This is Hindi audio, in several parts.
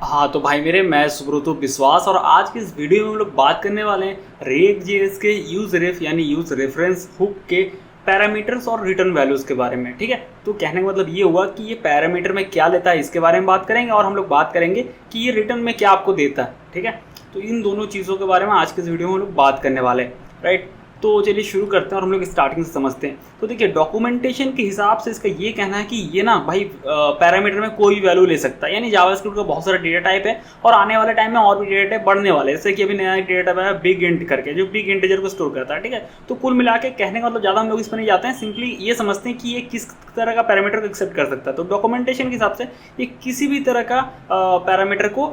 हाँ तो भाई मेरे, मैं सुब्रतो विश्वास और आज की इस वीडियो में हम लोग बात करने वाले हैं React.js के यूज रेफ यानी यूज रेफरेंस हुक के पैरामीटर्स और रिटर्न वैल्यूज़ के बारे में। ठीक है, तो कहने का मतलब ये हुआ कि ये पैरामीटर में क्या लेता है इसके बारे में बात करेंगे और हम लोग बात करेंगे कि ये रिटर्न में क्या आपको देता है। ठीक है, तो इन दोनों चीज़ों के बारे में आज के इस वीडियो में हम लोग बात करने वाले हैं। राइट, तो चलिए शुरू करते हैं और हम लोग स्टार्टिंग से समझते हैं। तो देखिए, डॉक्यूमेंटेशन के हिसाब से इसका ये कहना है कि ये ना भाई पैरामीटर में कोई भी वैल्यू ले सकता है, यानी जावास्क्रिप्ट का बहुत सारा डेटा टाइप है और आने वाले टाइम में और भी डेटा टाइप बढ़ने वाले हैं। जैसे कि अभी नया डेटा टाइप है बिग इंट करके, जो बिग इंटीजर को स्टोर करता है। ठीक है, तो कुल मिला के कहने का मतलब ज़्यादा हम लोग इस पर नहीं जाते हैं, सिंपली ये समझते हैं कि ये किस तरह का पैरामीटर को एक्सेप्ट कर सकता है। तो डॉक्यूमेंटेशन के हिसाब से ये किसी भी तरह का पैरामीटर को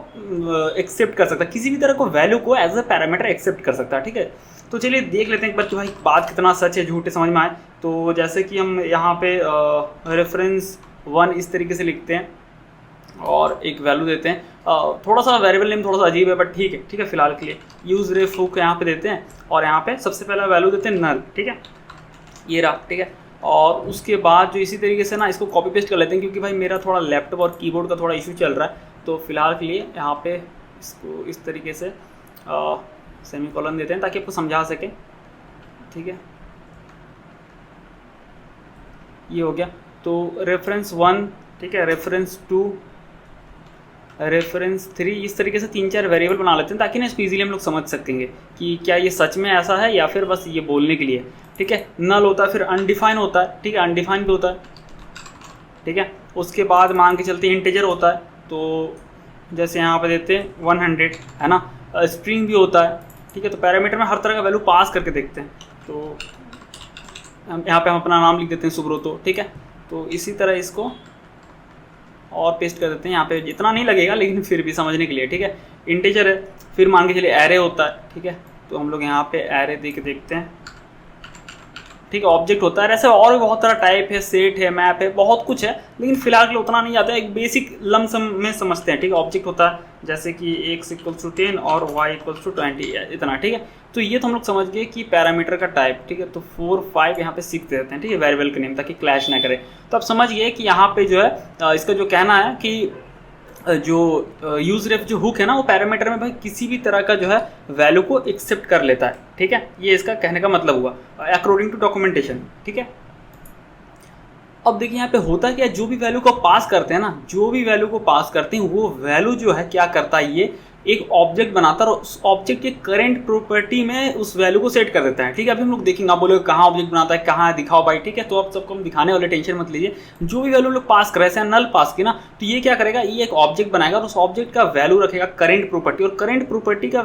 एक्सेप्ट कर सकता है, किसी भी तरह को वैल्यू को एज ए पैरामीटर एक्सेप्ट कर सकता है। ठीक है, तो चलिए देख लेते हैं एक बार कि भाई बात कितना सच है झूठ समझ में आए। तो जैसे कि हम यहाँ पे रेफरेंस 1 इस तरीके से लिखते हैं और एक वैल्यू देते हैं। थोड़ा सा वेरिएबल नेम थोड़ा सा अजीब है बट ठीक है फिलहाल के लिए यूज रेफ हुक यहाँ पे देते हैं और यहाँ पे सबसे पहला वैल्यू देते हैं नल। ठीक है, ये रहा। ठीक है, और उसके बाद जो इसी तरीके से ना इसको कॉपी पेस्ट कर लेते हैं, क्योंकि भाई मेरा थोड़ा लैपटॉप और कीबोर्ड का थोड़ा इशू चल रहा है। तो फिलहाल के लिए यहाँ पे इसको इस तरीके से सेमीकोलन देते हैं ताकि आपको समझा सके। ठीक है, ये हो गया। तो रेफरेंस 1, ठीक है, रेफरेंस 2, रेफरेंस 3, इस तरीके से 3-4 वेरिएबल बना लेते हैं ताकि ना इसको इजीली हम लोग समझ सकेंगे कि क्या ये सच में ऐसा है या फिर बस ये बोलने के लिए। ठीक है, नल होता है, फिर अनडिफाइन होता है। ठीक है, अनडिफाइन भी होता है। ठीक है, उसके बाद मान के चलते इंटीजर होता है, तो जैसे यहाँ पे देते हैं 100, है ना। स्ट्रिंग भी होता है। ठीक है, तो पैरामीटर में हर तरह का वैल्यू पास करके देखते हैं। तो यहाँ पे हम अपना नाम लिख देते हैं सुब्रतो। ठीक है, तो इसी तरह इसको और पेस्ट कर देते हैं। यहाँ पे इतना नहीं लगेगा लेकिन फिर भी समझने के लिए। ठीक है, इंटीजर है, फिर मान के चलिए एरे होता है। ठीक है, तो हम लोग यहाँ पे एरे दे के देखते हैं। ठीक है, ऑब्जेक्ट होता है। ऐसे और भी बहुत सारा टाइप है, सेट है, मैप है, बहुत कुछ है, लेकिन फिलहाल के लिए उतना नहीं आता है, एक बेसिक लमसम में समझते हैं। ठीक है, ऑब्जेक्ट होता है जैसे कि x = 10 और y = 20, इतना। ठीक है, तो ये तो हम लोग समझ गए कि पैरामीटर का टाइप। ठीक है, तो 4, 5 यहाँ पे 6 देते हैं। ठीक है, वेरिएबल का नेम, ताकि क्लैश ना करे। तो अब समझ गए कि यहाँ पे जो है इसका जो कहना है कि जो यूज रेफ जो हुक है ना, वो पैरामीटर में भाई किसी भी तरह का जो है वैल्यू को एक्सेप्ट कर लेता है। ठीक है, ये इसका कहने का मतलब हुआ अकॉर्डिंग टू डॉक्यूमेंटेशन। ठीक है, अब देखिए यहाँ पे होता क्या है, जो भी वैल्यू को पास करते हैं ना, जो भी वैल्यू को पास करते हैं वो वैल्यू जो है क्या करता है, ये एक ऑब्जेक्ट बनाता है और उस ऑब्जेक्ट के करंट प्रॉपर्टी में उस वैल्यू को सेट कर देता है। ठीक है, अभी हम लोग देखेंगे, आप बोलोगे कहाँ ऑब्जेक्ट बनाता है, कहाँ है, दिखाओ भाई। ठीक है, तो अब सबको हम दिखाने वाले, टेंशन मत लीजिए। जो भी वैल्यू लोग पास कर रहे हैं, नल पास की ना, तो ये क्या करेगा, ये एक ऑब्जेक्ट बनाएगा और उस ऑब्जेक्ट का वैल्यू रखेगा करंट प्रॉपर्टी, और करंट प्रॉपर्टी का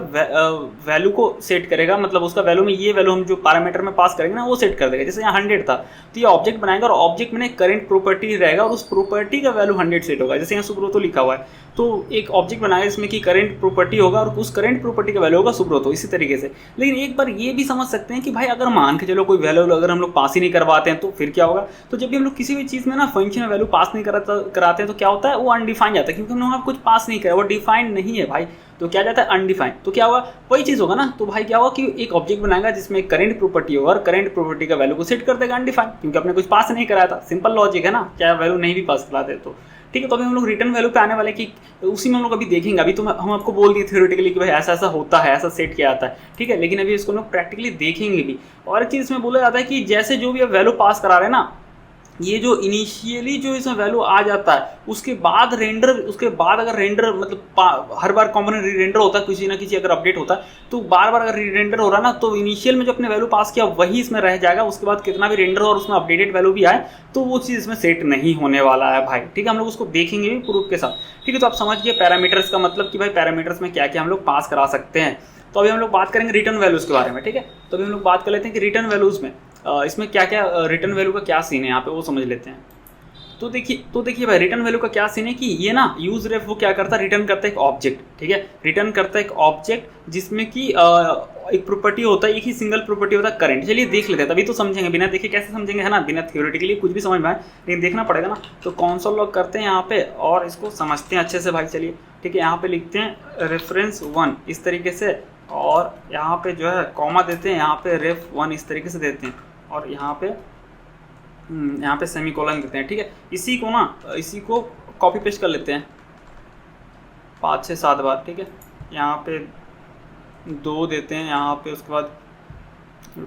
वैल्यू को सेट करेगा। मतलब उसका वैल्यू में ये वैल्यू हम जो पैरामीटर में पास करेंगे ना, वो सेट कर देगा। जैसे यहाँ 100 था, तो ये ऑब्जेक्ट बनाएगा और ऑब्जेक्ट में करंट प्रॉपर्टी रहेगा और उस प्रॉपर्टी का वैल्यू 100 सेट होगा। जैसे यहाँ सुब्रतो लिखा हुआ है, तो एक ऑब्जेक्ट बनाएगा जिसमें कि करंट प्रॉपर्टी होगा और उस करंट प्रॉपर्टी का वैल्यू होगा सुब्रतो, इसी तरीके से। लेकिन एक बार ये भी समझ सकते हैं कि भाई अगर मान के चलो कोई वैल्यू अगर हम लोग पास ही नहीं करवाते हैं तो फिर क्या होगा। तो जब भी हम लोग किसी भी चीज़ में ना फंक्शन में वैल्यू पास नहीं कराते हैं तो क्या होता है, वो अनडिफाइन जाता है, क्योंकि हम लोग कुछ पास नहीं करा, वो डिफाइंड नहीं है भाई। तो क्या जाता है, अनडिफाइंड। तो क्या होगा, वही चीज़ होगा ना। तो भाई क्या होगा कि एक ऑब्जेक्ट बनाएगा जिसमें करंट प्रॉपर्टी होगा और करंट प्रॉपर्टी का वैल्यू को सेट कर देगा अनडिफाइंड, क्योंकि आपने कुछ पास नहीं कराया था। सिंपल लॉजिक है ना, क्या वैल्यू नहीं भी पास कराते तो। ठीक है, तो अभी हम लोग रिटर्न वैल्यू पे आने वाले कि उसी में हम लोग अभी देखेंगे। अभी तो हम आपको बोल दिए थ्योरेटिकली कि भाई ऐसा ऐसा होता है, ऐसा सेट किया जाता है। ठीक है, लेकिन अभी इसको लोग प्रैक्टिकली देखेंगे भी। और एक चीज़ इसमें बोला जाता है कि जैसे जो भी आप वैल्यू पास करा रहे हैं ना, ये जो इनिशियली जो इसमें वैल्यू आ जाता है, उसके बाद अगर रेंडर मतलब हर बार कॉम्पोनेंट री रेंडर होता है, किसी ना किसी अगर अपडेट होता है, तो बार बार अगर री रेंडर हो रहा है ना, तो इनिशियल में जो अपने वैल्यू पास किया वही इसमें रह जाएगा। उसके बाद कितना भी रेंडर और उसमें अपडेटेड वैल्यू भी आए तो वो चीज़ इसमें सेट नहीं होने वाला है भाई। ठीक है, हम लोग उसको देखेंगे भी प्रूफ के साथ। ठीक है, तो आप समझिए पैरामीटर्स का मतलब कि भाई पैरामीटर्स में क्या क्या हम लोग पास करा सकते हैं। तो अभी हम लोग बात करेंगे रिटर्न वैल्यूज़ के बारे में। ठीक है, तो अभी हम लोग बात कर लेते हैं कि रिटर्न वैल्यूज़ में इसमें क्या क्या रिटर्न वैल्यू का क्या सीन है यहाँ पे, वो समझ लेते हैं। तो देखिए भाई, रिटर्न वैल्यू का क्या सीन है कि ये ना यूज रेफ वो क्या करता है, रिटर्न करता है एक ऑब्जेक्ट। ठीक है, रिटर्न करता है एक ऑब्जेक्ट जिसमें कि एक प्रॉपर्टी होता है, एक ही सिंगल प्रॉपर्टी होता है करंट। चलिए देख लेते हैं, तभी तो समझेंगे, बिना देखे कैसे समझेंगे, है ना। बिना थ्योरेटिकली कुछ भी समझ में आए, लेकिन देखना पड़ेगा ना। तो कंसोल लॉग करते हैं यहाँ पे और इसको समझते हैं अच्छे से भाई। चलिए ठीक है, यहाँ पे लिखते हैं रेफरेंस 1 इस तरीके से, और यहाँ पे जो है कॉमा देते हैं, यहाँ पे रेफ 1 इस तरीके से देते हैं, और यहाँ पे सेमीकोलन देते हैं। ठीक है, इसी को कॉपी पेस्ट कर लेते हैं 5 से 7 बार, ठीक है। यहाँ पे 2 देते हैं यहाँ पे, उसके बाद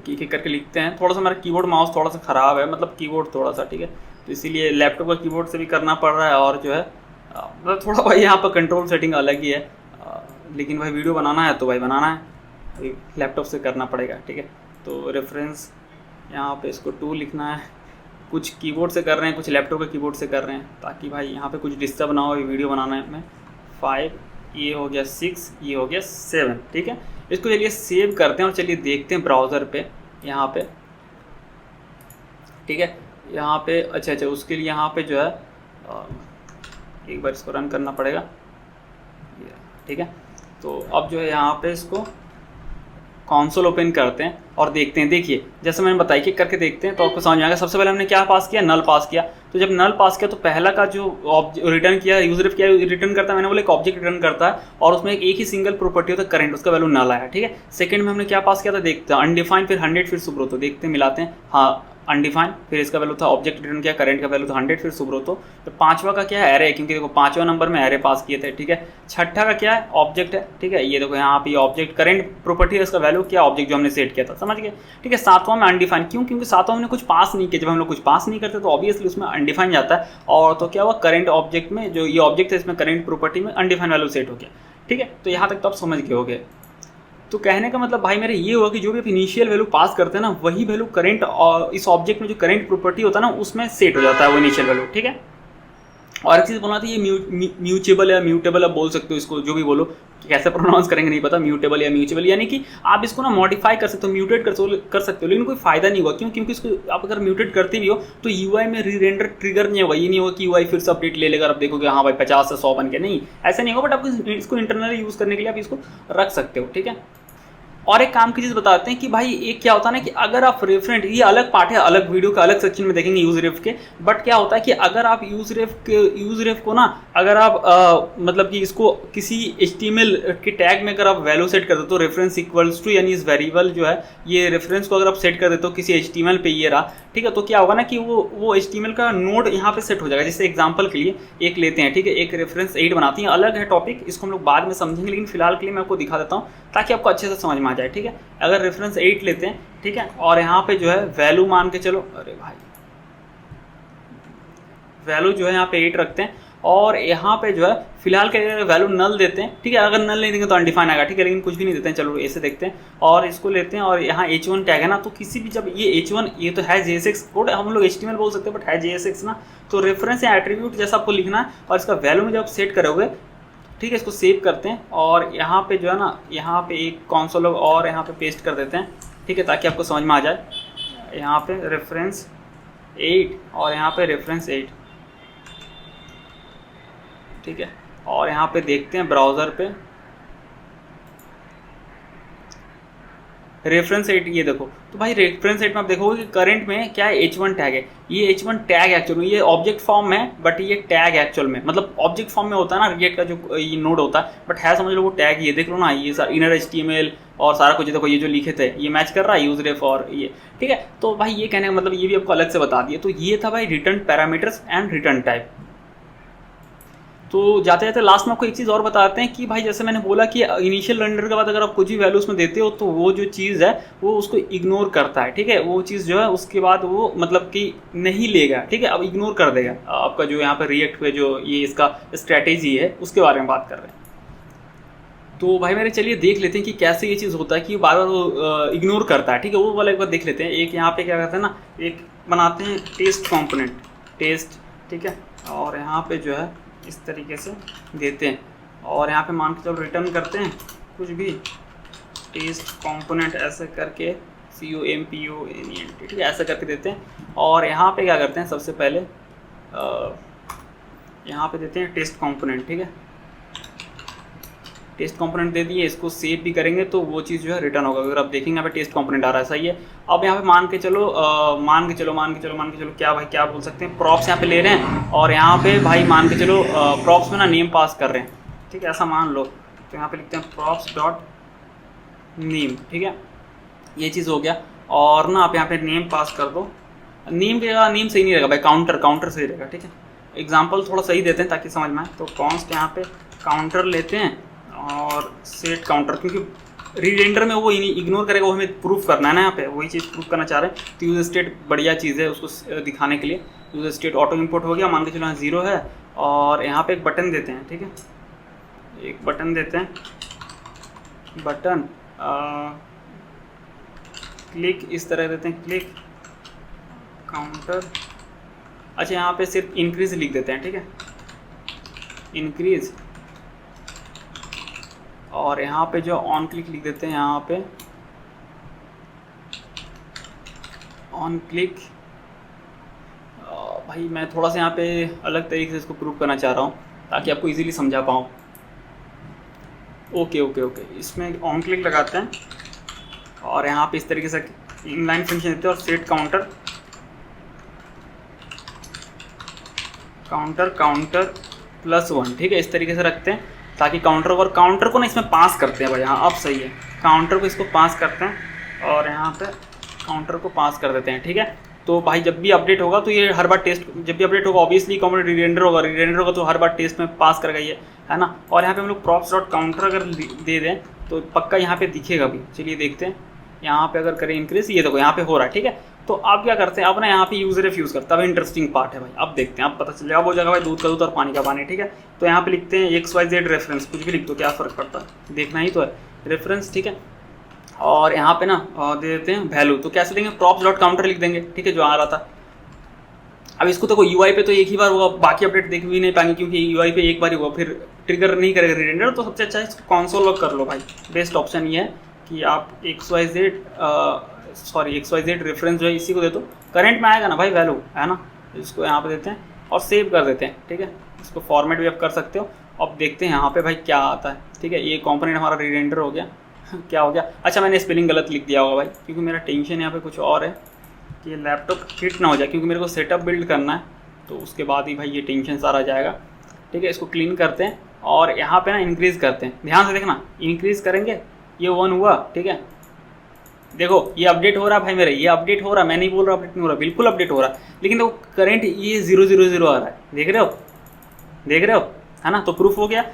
एक एक करके लिखते हैं। थोड़ा सा मेरा कीबोर्ड माउस थोड़ा सा ख़राब है, मतलब कीबोर्ड थोड़ा सा, ठीक है, तो इसीलिए लैपटॉप का कीबोर्ड से भी करना पड़ रहा है, और जो है मतलब थोड़ा भाई यहाँ पर कंट्रोल सेटिंग अलग ही है, लेकिन भाई वीडियो बनाना है तो भाई बनाना है, अभी लैपटॉप से करना पड़ेगा, ठीक है। तो रेफरेंस यहाँ पे इसको 2 लिखना है, कुछ कीबोर्ड से कर रहे हैं, कुछ लैपटॉप के कीबोर्ड से कर रहे हैं, ताकि भाई यहाँ पे कुछ डिस्टर्ब ना हो वीडियो बनाने में। 5, ये हो गया 6, ये हो गया 7, ठीक है। इसको चलिए सेव करते हैं और चलिए देखते हैं ब्राउज़र पे यहाँ पे, ठीक है। यहाँ पे अच्छा उसके लिए यहाँ पे जो है एक बार इसको रन करना पड़ेगा, ठीक है। तो अब जो है यहाँ पे इसको कंसोल ओपन करते हैं और देखते हैं। देखिए जैसे मैंने बताया कि करके देखते हैं तो आपको समझ में आएगा। सबसे पहले हमने क्या पास किया, नल पास किया। तो जब नल पास किया तो पहला का जो रिटर्न किया यूजर क्या रिटर्न करता है, मैंने बोला एक ऑब्जेक्ट रिटर्न करता है और उसमें एक ही सिंगल प्रॉपर्टी होता है करंट, उसका वैल्यू नल आया, ठीक है। सेकंड में हमने क्या पास किया था, देखते हैं अनडिफाइन, फिर 100, फिर सुब्रतो, देखते हैं मिलाते हैं। हाँ अनडिफाइन, फिर इसका वैल्यू था ऑब्जेक्ट रिटर्न किया, करंट का वैल्यू था 100, फिर सुब्रतो। तो पांचवा का क्या है, एरे, क्योंकि देखो 5वां नंबर में एरे पास किए थे, ठीक है। छठा का क्या है, ऑब्जेक्ट है, ठीक है। ये देखो यहाँ पे ऑब्जेक्ट करंट प्रॉपर्टी है, इसका वैल्यू क्या, ऑब्जेक्ट जो हमने सेट किया था, समझ गए, ठीक है। 7वां में अनडिफाइन, क्यों, क्योंकि 7वां हमने कुछ पास नहीं किया। जब हम लोग कुछ पास नहीं करते तो ऑब्वियसली उसमें अनडिफाइन जाता है, और तो क्या हुआ, करंट ऑब्जेक्ट में जो ये ऑब्जेक्ट है इसमें करंट प्रॉपर्टी में अनडिफाइन वैल्यू सेट हो गया, ठीक है। तो यहाँ तक तो आप समझ गए होगे। तो कहने का मतलब भाई मेरे ये हुआ कि जो भी आप इनिशियल वैल्यू पास करते हैं ना, वही वैल्यू करंट और इस ऑब्जेक्ट में जो करंट प्रॉपर्टी होता है ना उसमें सेट हो जाता है वो इनिशियल वैल्यू, ठीक है। और एक चीज़ बोलना था, ये म्यूचेबल या म्यूटेबल आप बोल सकते हो इसको, जो भी बोलो, कैसे प्रोनाउंस करेंगे नहीं पता, म्यूटेबल या म्यूचेबल, यानी कि आप इसको ना मॉडिफाई कर सकते हो, म्यूटेट कर सकते हो, लेकिन कोई फायदा नहीं हुआ। क्यों, क्योंकि इसको आप अगर म्यूटेट करते भी हो तो यूआई में रीरेंडर ट्रिगर नहीं होगा। ये नहीं होगा कि यूआई फिर से अपडेट ले लेगा, आप देखोगे हाँ भाई 50 से 100 बन के, नहीं ऐसा नहीं होगा। बट आपको इसको इंटरनली यूज़ करने के लिए आप इसको रख सकते हो, ठीक है। और एक काम की चीज़ बताते हैं कि भाई एक क्या होता है ना कि अगर आप रेफरेंट, ये अलग पार्ट है, अलग वीडियो का अलग सेक्शन में देखेंगे यूज रेफ के, बट क्या होता है कि अगर आप यूज रेफ को ना अगर आप मतलब कि इसको किसी HTML के टैग में अगर आप वैल्यू सेट कर देते हो, रेफरेंस इक्वल्स टू, यानी इस वेरिएबल जो है ये रेफरेंस को अगर आप सेट कर देते हो किसी HTML पे, ये रहा, ठीक है। तो क्या होगा ना कि वो HTML का नोड यहाँ पे सेट हो जाएगा। जैसे एग्जाम्पल के लिए एक लेते हैं, ठीक है, एक रेफरेंस 8 बनाती है, अलग है टॉपिक, इसको हम लोग बाद में समझेंगे, लेकिन फिलहाल के लिए मैं आपको दिखा देता हूँ ताकि आपको अच्छे से समझ में आ जाए, ठीक है। अगर रेफरेंस 8 लेते हैं, ठीक है, और यहाँ पे जो है वैल्यू मान के चलो, अरे भाई वैल्यू जो है यहाँ पे 8 रखते हैं, और यहाँ पे जो है फिलहाल के वैल्यू नल देते हैं, ठीक है। अगर नल नहीं देंगे तो अनडिफाइन आएगा, ठीक है, लेकिन कुछ भी नहीं देते हैं। चलो ऐसे देखते हैं और इसको लेते हैं, और यहाँ H1 टैग है ना, तो किसी भी जब ये H1 ये तो है JSX कोड, हम लोग HTML बोल सकते हैं बट है JSX ना, तो रेफरेंस या एट्रीब्यूट जैसा आपको लिखना है, और इसका वैल्यू में जब आप सेट करोगे, ठीक है, इसको सेव करते हैं और यहाँ पे जो है ना, यहाँ पे एक कंसोल और यहाँ पे पेस्ट कर देते हैं, ठीक है, ताकि आपको समझ में आ जाए। यहाँ पे रेफरेंस 8 और यहाँ पे रेफरेंस 8, ठीक है। और यहाँ पे देखते हैं ब्राउज़र पे रेफरेंस 8, ये देखो, तो भाई रेफरेंस 8 में आप देखोगे कि करंट में क्या है, H1 टैग है। ये H1 टैग एक्चुअल में ये ऑब्जेक्ट फॉर्म में, बट ये टैग एक्चुअल में, मतलब ऑब्जेक्ट फॉर्म में होता है ना रिएक्ट का जो ये नोड होता है, बट है समझ लो वो टैग, ये देख लो ना, ये सर इनर HTML और सारा कुछ देखो, ये जो लिखे थे ये मैच कर रहा है यूज रेफ और ये, ठीक है। तो भाई ये कहने का मतलब ये भी आपको अलग से बता दिए। तो ये था भाई return parameters and return type. तो जाते जाते लास्ट में आपको एक चीज़ और बताते हैं कि भाई जैसे मैंने बोला कि इनिशियल रेंडर के बाद अगर आप कुछ भी वैल्यू उसमें देते हो तो वो जो चीज़ है वो उसको इग्नोर करता है, ठीक है। वो चीज़ जो है उसके बाद वो मतलब कि नहीं लेगा, ठीक है, अब इग्नोर कर देगा। आपका जो यहाँ पे रिएक्ट पे जो ये इसका स्ट्रैटेजी है उसके बारे में बात कर रहे हैं। तो भाई मेरे चलिए देख लेते हैं कि कैसे ये चीज़ होता है कि बार बार वो इग्नोर करता है, ठीक है। वो वाला एक बार देख लेते हैं। एक यहाँ पे क्या करते हैं ना, एक बनाते हैं टेस्ट कॉम्पोनेंट, टेस्ट, ठीक है, और यहाँ पे जो है इस तरीके से देते हैं, और यहाँ पे मान के चलो रिटर्न करते हैं कुछ भी, टेस्ट कंपोनेंट ऐसे करके COMPONENT, ठीक है, ऐसा करके देते हैं। और यहाँ पे क्या करते हैं, सबसे पहले यहाँ पे देते हैं टेस्ट कंपोनेंट, ठीक है, टेस्ट कंपोनेंट दे दिए। इसको सेव भी करेंगे तो वो चीज़ जो है रिटर्न होगा। अगर आप देखेंगे यहाँ पे टेस्ट कंपोनेंट आ रहा है, सही है। अब यहाँ पे मान के चलो क्या भाई क्या बोल सकते हैं, प्रॉप्स यहाँ पे ले रहे हैं, और यहाँ पे भाई मान के चलो प्रॉप्स में ना नेम पास कर रहे हैं, ठीक है, ऐसा मान लो। तो यहाँ पे लिखते हैं प्रॉप्स डॉट नेम, ठीक है, ये चीज़ हो गया। और ना आप यहाँ पे नेम पास कर दो, नेम के नेम सही नहीं रहेगा भाई, काउंटर सही रहेगा, ठीक है। एग्जाम्पल थोड़ा सही देते हैं ताकि समझ में आए। तो कॉन्स्ट यहाँ पे काउंटर लेते हैं और सेट काउंटर, क्योंकि रीरेंडर में वो इग्नोर करेगा, वो हमें प्रूफ करना है ना, यहाँ पे वही चीज़ प्रूफ करना चाह रहे हैं। तो यूजर स्टेट बढ़िया चीज़ है उसको दिखाने के लिए। यूजर स्टेट ऑटो इंपोर्ट हो गया, मान के चलो यहाँ 0 है, और यहाँ पे एक बटन देते हैं, ठीक है, एक बटन देते हैं, बटन क्लिक इस तरह देते हैं, क्लिक काउंटर। अच्छा यहाँ पे सिर्फ इंक्रीज लिख देते हैं, ठीक है, इंक्रीज, और यहाँ पे जो ऑन क्लिक लिख देते हैं, यहाँ पे ऑन क्लिक। भाई मैं थोड़ा सा यहाँ पे अलग तरीके से इसको प्रूव करना चाह रहा हूँ ताकि आपको इजीली समझा पाऊँ। ओके ओके ओके, इसमें ऑन क्लिक लगाते हैं और यहाँ पे इस तरीके से इनलाइन फंक्शन देते हैं और सेट काउंटर, काउंटर +1, ठीक है, इस तरीके से रखते हैं ताकि काउंटर को ना इसमें पास करते हैं भाई। हाँ अब सही है, काउंटर को इसको पास करते हैं और यहाँ पे काउंटर को पास कर देते हैं, ठीक है। तो भाई जब भी अपडेट होगा तो ये हर बार टेस्ट, जब भी अपडेट होगा ऑब्वियसली काउंटर रीरेंडर होगा तो हर बार टेस्ट में पास करेगा ये, है ना। और यहाँ पे हम लोग props.counter अगर दे दें तो पक्का यहाँ पे दिखेगा भी। चलिए देखते हैं, यहाँ पे अगर करें इंक्रीज, ये देखो यहाँ पे हो रहा है, ठीक है। तो आप क्या करते हैं, अब ना यहाँ पे यूजर एफ यूज़ करते हैं। अब इंटरेस्टिंग पार्ट है भाई, अब देखते हैं, अब पता चल जाएगा, वो जगह भाई दूध का दूध और पानी का पानी, ठीक है। तो यहाँ पे लिखते हैं XYZ रेफरेंस, कुछ भी लिख दो, क्या फ़र्क पड़ता है, देखना ही तो है रेफरेंस, ठीक है। और यहाँ पे ना दे देते हैं वैल्यू, तो कैसे देंगे, props.counter लिख देंगे, ठीक है, जो आ रहा था। अब इसको देखो UI पे तो एक ही बार होगा, बाकी अपडेट देख भी नहीं पाएंगे क्योंकि UI पे एक बार ही होगा, फिर ट्रिगर नहीं करेगा रीरेंडर। तो सबसे अच्छा इसको कंसोल लॉग कर लो भाई, बेस्ट ऑप्शन ये है कि आप XYZ रेफरेंस जो है इसी को दे दो, करंट में आएगा ना भाई वैल्यू, है ना। इसको यहाँ पे देते हैं और सेव कर देते हैं, ठीक है। इसको फॉर्मेट भी आप कर सकते हो। अब देखते हैं यहाँ पे भाई क्या आता है, ठीक है। ये कंपोनेंट हमारा रीरेंडर हो गया क्या हो गया, अच्छा मैंने स्पेलिंग गलत लिख दिया होगा भाई, क्योंकि मेरा टेंशन यहाँ पे कुछ और है कि ये लैपटॉप हिट ना हो जाए, क्योंकि मेरे को सेटअप बिल्ड करना है, तो उसके बाद ही भाई ये टेंशन सारा जाएगा, ठीक है। इसको क्लीन करते हैं और यहाँ पे ना इंक्रीज़ करते हैं, ध्यान से देखना, इंक्रीज़ करेंगे, ये 1 हुआ, ठीक है। देखो ये अपडेट हो रहा है भाई मेरे, ये अपडेट हो रहा है, मैं नहीं बोल रहा अपडेट नहीं हो रहा, बिल्कुल अपडेट हो रहा है। लेकिन देखो करंट ये 000 आ रहा है, देख रहे हो, है ना। तो प्रूफ हो गया,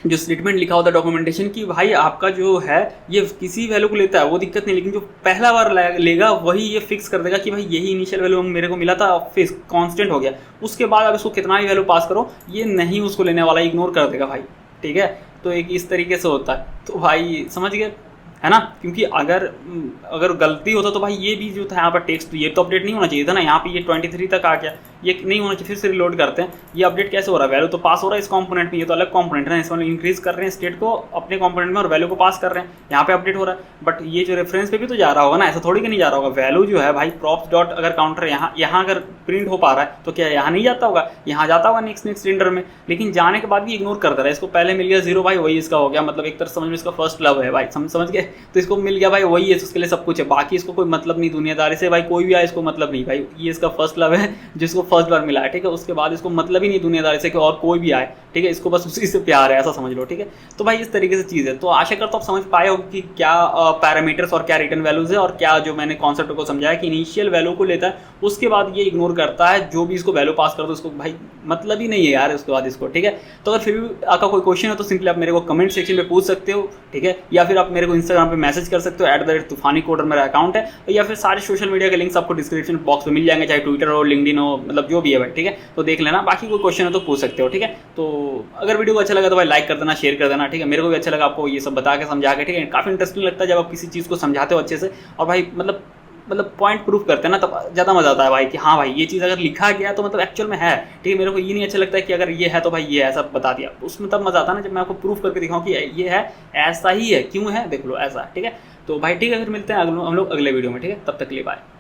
जो स्टेटमेंट लिखा होता है डॉक्यूमेंटेशन की भाई आपका जो है ये किसी वैल्यू को लेता है वो दिक्कत नहीं, लेकिन जो पहला बार लेगा वही ये फिक्स कर देगा कि भाई यही इनिशियल वैल्यू मेरे को मिला था, फिक्स कांस्टेंट हो गया। उसके बाद आप इसको कितना भी वैल्यू पास करो ये नहीं उसको लेने वाला, इग्नोर कर देगा भाई, ठीक है। तो एक इस तरीके से होता है, तो भाई समझ गए, है ना। क्योंकि अगर गलती होता तो भाई ये भी जो था यहाँ पर टेक्स्ट, तो ये तो अपडेट नहीं होना चाहिए था ना, यहाँ पे ये 23 तक आ गया, ये नहीं होना चाहिए। फिर से रिलोड करते हैं, ये अपडेट कैसे हो रहा है, वैल्यू तो पास हो रहा है इस कंपोनेंट में, ये तो अलग कंपोनेंट है, इसमें इंक्रीज कर रहे हैं स्टेट को अपने कंपोनेंट में और वैल्यू को पास कर रहे हैं, यहाँ पे अपडेट हो रहा है। बट ये जो रेफरेंस पे भी तो जा रहा होगा ना, ऐसा थोड़ी कि नहीं जा रहा होगा। वैल्यू जो है भाई props. अगर काउंटर यहाँ अगर प्रिंट हो पा रहा है तो क्या यहाँ नहीं जाता होगा, यहाँ जाता होगा नेक्स्ट रेंडर में, लेकिन जाने के बाद भी इग्नोर करता रहा है। इसको पहले मिल गया 0 भाई, वही इसका हो गया, मतलब एक तरह समझ में इसका फर्स्ट लव है भाई, समझ गए। तो इसको मिल गया भाई, वही है, उसके लिए सब कुछ है, बाकी इसको कोई मतलब नहीं दुनियादारी से भाई, कोई भी आए इसको मतलब नहीं भाई, ये इसका फर्स्ट लव है जिसको फर्स्ट बार मिला है, ठीक है। उसके बाद इसको मतलब ही नहीं दुनियादारी से कि और कोई भी आए, ठीक है, इसको बस उसी से प्यार है, ऐसा समझ लो, ठीक है। तो भाई इस तरीके से चीज़ है। तो आशा करता हूँ आप समझ पाए हो कि क्या पैरामीटर्स और क्या रिटर्न वैल्यूज है, और क्या जो मैंने कॉन्सेप्ट को समझाया कि इनिशियल वैल्यू को लेता है, उसके बाद ये इग्नोर करता है, जो भी इसको वैल्यू पास करता है उसको भाई मतलब ही नहीं है यार उसके बाद इसको, ठीक है। तो अगर फिर भी आपका कोई क्वेश्चन है तो सिंपली आप मेरे को कमेंट सेक्शन में पूछ सकते हो, ठीक है, या फिर आप मेरे को इंस्टाग्राम पे मैसेज कर सकते हो @तूफानी कोडर मेरा अकाउंट है, या फिर सारे सोशल मीडिया के लिंक्स आपको डिस्क्रिप्शन बॉक्स में मिल जाएंगे, चाहे ट्विटर हो, लिंक्डइन हो, मतलब जो भी है भाई, ठीक है। तो देख लेना, बाकी कोई क्वेश्चन है तो पूछ सकते हो, ठीक है। तो अगर वीडियो को अच्छा लगा तो भाई लाइक कर देना, शेयर कर देना, ठीक है। मेरे को भी अच्छा लगा आपको ये सब बता के समझा के, ठीक है। काफ़ी इंटरेस्टिंग लगता है जब आप किसी चीज़ को समझाते हो अच्छे से, और भाई मतलब पॉइंट प्रूफ करते हैं ना, तब ज़्यादा मजा आता है भाई कि हाँ भाई ये चीज़ अगर लिखा गया तो मतलब एक्चुअल में है, ठीक है। मेरे को ये नहीं अच्छा लगता है कि अगर ये है तो भाई ये ऐसा बता दिया, उसमें तब मजा आता है ना जब मैं आपको प्रूफ करके दिखाऊं कि ये है, ऐसा ही है, क्यों है, देख लो ऐसा, ठीक है। तो भाई ठीक है, फिर मिलते हैं हम लोग अगले वीडियो में, ठीक है। तब तक के लिए बाय।